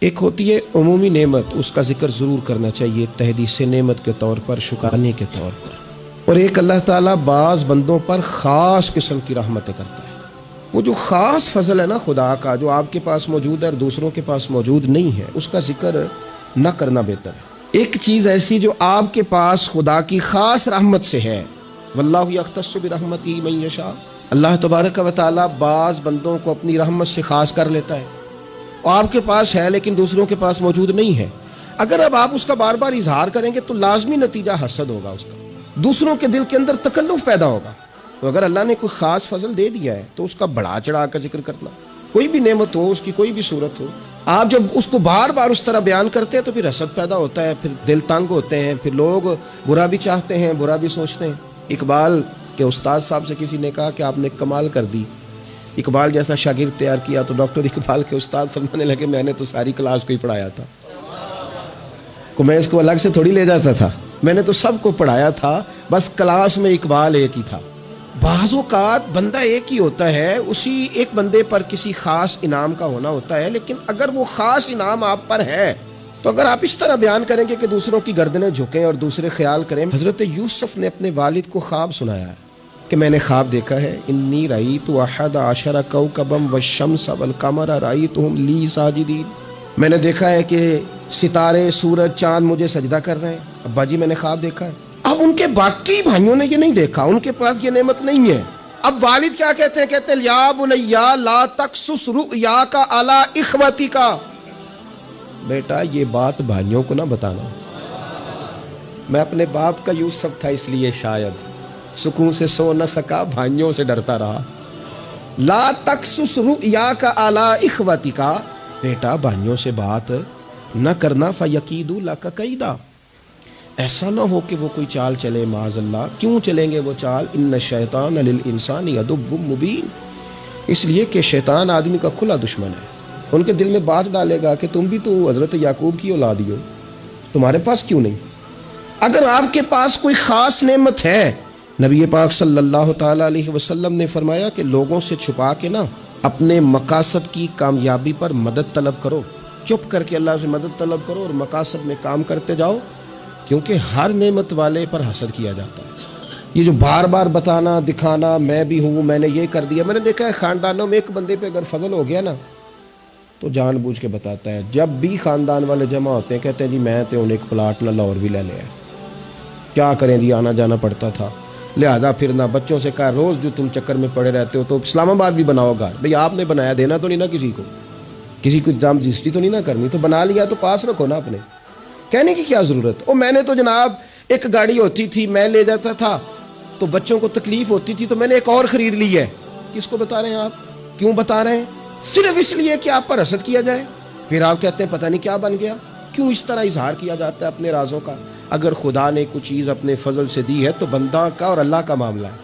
ایک ہوتی ہے عمومی نعمت، اس کا ذکر ضرور کرنا چاہیے تحدیث نعمت کے طور پر، شکرانے کے طور پر، اور ایک اللہ تعالیٰ بعض بندوں پر خاص قسم کی رحمتیں کرتا ہے۔ وہ جو خاص فضل ہے نا خدا کا، جو آپ کے پاس موجود ہے اور دوسروں کے پاس موجود نہیں ہے، اس کا ذکر نہ کرنا بہتر ہے۔ ایک چیز ایسی جو آپ کے پاس خدا کی خاص رحمت سے ہے، واللہ یختص برحمتہ من یشاء، اللہ تبارک و تعالیٰ بعض بندوں کو اپنی رحمت سے خاص کر لیتا ہے، اور آپ کے پاس ہے لیکن دوسروں کے پاس موجود نہیں ہے۔ اگر اب آپ اس کا بار بار اظہار کریں گے تو لازمی نتیجہ حسد ہوگا، اس کا دوسروں کے دل کے اندر تکلف پیدا ہوگا۔ تو اگر اللہ نے کوئی خاص فضل دے دیا ہے تو اس کا بڑھا چڑھا کر ذکر کرنا، کوئی بھی نعمت ہو، اس کی کوئی بھی صورت ہو، آپ جب اس کو بار بار اس طرح بیان کرتے ہیں تو پھر حسد پیدا ہوتا ہے، پھر دل تنگ ہوتے ہیں، پھر لوگ برا بھی چاہتے ہیں، برا بھی سوچتے ہیں۔ اقبال کے استاد صاحب سے کسی نے کہا کہ آپ نے کمال کر دی، اقبال جیسا شاگرد تیار کیا، تو ڈاکٹر اقبال کے استاد فرمانے لگے میں نے تو ساری کلاس کو ہی پڑھایا تھا، میں اس کو الگ سے تھوڑی لے جاتا تھا، میں نے تو سب کو پڑھایا تھا، بس کلاس میں اقبال ایک ہی تھا۔ بعض اوقات بندہ ایک ہی ہوتا ہے، اسی ایک بندے پر کسی خاص انعام کا ہونا ہوتا ہے، لیکن اگر وہ خاص انعام آپ پر ہے تو اگر آپ اس طرح بیان کریں گے کہ دوسروں کی گردنیں جھکیں اور دوسرے خیال کریں۔ حضرت یوسف نے اپنے والد کو خواب سنایا ہے کہ میں نے خواب دیکھا ہے، انی رأیت احد عشر کوکبا والشمس والقمر رأیتهم لی ساجدین، میں نے دیکھا ہے کہ ستارے، سورج، چاند مجھے سجدہ کر رہے ہیں۔ ابا جی میں نے خواب دیکھا ہے۔ اب ان کے باقی بھائیوں نے یہ نہیں دیکھا، ان کے پاس یہ نعمت نہیں ہے۔ اب والد کیا کہتے ہیں؟ کہتے ہیں یا بنیا لا تقصص رؤیاک علی اخوتک، بیٹا یہ بات بھائیوں کو نہ بتانا۔ میں اپنے باپ کا یوسف تھا، اس لیے شاید سکون سے سو نہ سکا، بھائیوں سے ڈرتا رہا۔ لا تقصص رؤیاک علی اخوتک، بیٹا بھائیوں سے بات نہ کرنا، فیکیدوا لک کیدا، ایسا نہ ہو کہ وہ کوئی چال چلے، معاذ اللہ۔ کیوں چلیں گے وہ چال؟ ان الشیطان للانسان عدو مبین، اس لیے کہ شیطان آدمی کا کھلا دشمن ہے، ان کے دل میں بات ڈالے گا کہ تم بھی تو حضرت یعقوب کی اولاد ہو، تمہارے پاس کیوں نہیں؟ اگر آپ کے پاس کوئی خاص نعمت ہے، نبی پاک صلی اللہ تعالیٰ علیہ وسلم نے فرمایا کہ لوگوں سے چھپا کے نا اپنے مقاصد کی کامیابی پر مدد طلب کرو، چپ کر کے اللہ سے مدد طلب کرو اور مقاصد میں کام کرتے جاؤ، کیونکہ ہر نعمت والے پر حسد کیا جاتا ہے۔ یہ جو بار بار بتانا، دکھانا، میں بھی ہوں، میں نے یہ کر دیا، میں نے دیکھا ہے خاندانوں میں ایک بندے پہ اگر فضل ہو گیا نا تو جان بوجھ کے بتاتا ہے۔ جب بھی خاندان والے جمع ہوتے ہیں کہتے ہیں جی میں تو ایک پلاٹ نہ لاہور بھی لے لیا ہے، کیا کریں جی آنا جانا پڑتا تھا، لہذا پھرنا، بچوں سے کہا روز جو تم چکر میں پڑے رہتے ہو تو اسلام آباد بھی بناؤ گا، بھئی آپ نے بنایا، دینا تو نہیں نا کسی کو، کسی کو انتظام رجسٹری تو نہیں نہ کرنی، تو بنا لیا تو پاس رکھو نا اپنے، کہنے کی کیا ضرورت؟ او میں نے تو جناب ایک گاڑی ہوتی تھی میں لے جاتا تھا تو بچوں کو تکلیف ہوتی تھی تو میں نے ایک اور خرید لی ہے۔ کس کو بتا رہے ہیں آپ؟ کیوں بتا رہے ہیں؟ صرف اس لیے کہ آپ پر حسد کیا جائے، پھر آپ کہتے ہیں پتہ نہیں کیا بن گیا۔ کیوں اس طرح اظہار کیا جاتا ہے اپنے رازوں کا؟ اگر خدا نے کچھ چیز اپنے فضل سے دی ہے تو بندہ کا اور اللہ کا معاملہ ہے،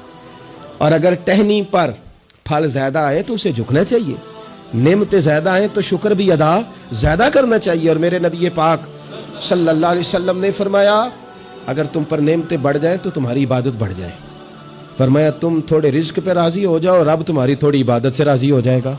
اور اگر ٹہنی پر پھل زیادہ آئے تو اسے جھکنا چاہیے، نعمتیں زیادہ ہیں تو شکر بھی ادا زیادہ کرنا چاہیے۔ اور میرے نبی پاک صلی اللہ علیہ وسلم نے فرمایا اگر تم پر نعمتیں بڑھ جائیں تو تمہاری عبادت بڑھ جائے، فرمایا تم تھوڑے رزق پہ راضی ہو جاؤ، رب تمہاری تھوڑی عبادت سے راضی ہو جائے گا۔